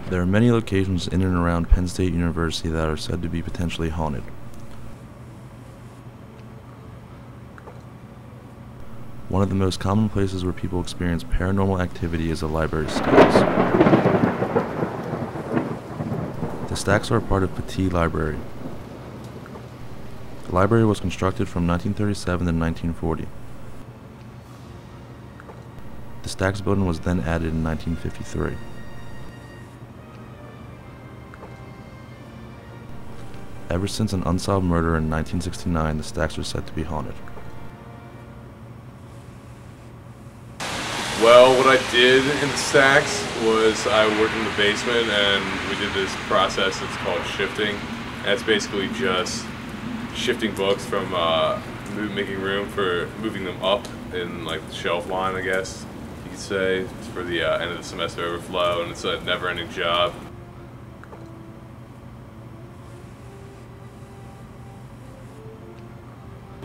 There are many locations in and around Penn State University that are said to be potentially haunted. One of the most common places where people experience paranormal activity is the library stacks. The stacks are a part of Patee Library. The library was constructed from 1937 to 1940. The stacks building was then added in 1953. Ever since an unsolved murder in 1969, the stacks are said to be haunted. Well, what I did in the stacks was I worked in the basement and we did this process that's called shifting. And it's basically just shifting books from making room for moving them up in like the shelf line, I guess you could say, for the end of the semester overflow, and it's a never-ending job.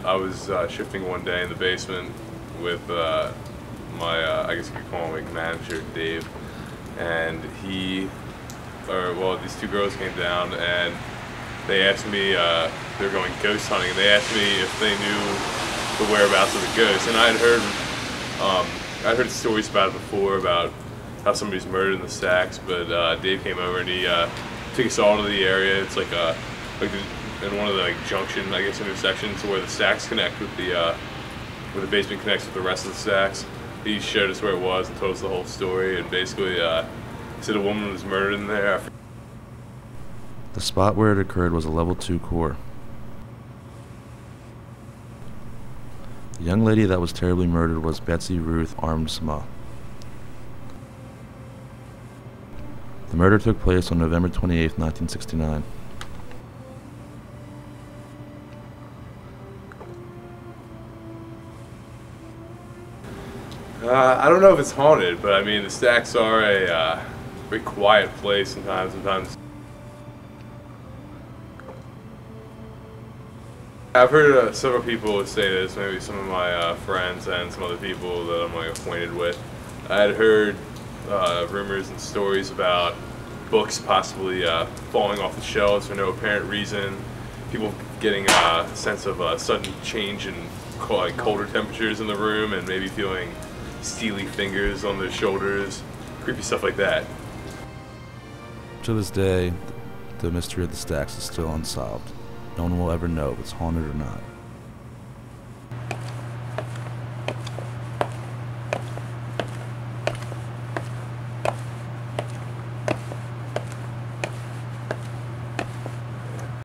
I was shifting one day in the basement with my, I guess you could call him like manager, Dave, and these two girls came down and they asked me, they're going ghost hunting, and they asked me if they knew the whereabouts of the ghost. And I'd heard stories about it before, about how somebody's murdered in the stacks, but Dave came over and he took us all to the area. It's like in one of the junction, I guess, intersections where the stacks connect with where the basement connects with the rest of the stacks. He showed us where it was and told us the whole story, and basically said a woman was murdered in there. The spot where it occurred was a level 2 core. The young lady that was terribly murdered was Betsy Ruth Armsma. The murder took place on November 28, 1969. I don't know if it's haunted, but I mean the stacks are a very quiet place sometimes. I've heard several people say this, maybe some of my friends and some other people that I'm like acquainted with. I had heard rumors and stories about books possibly falling off the shelves for no apparent reason, people getting a sense of a sudden change in colder temperatures in the room and maybe feeling steely fingers on their shoulders, creepy stuff like that. To this day, the mystery of the stacks is still unsolved. No one will ever know if it's haunted or not.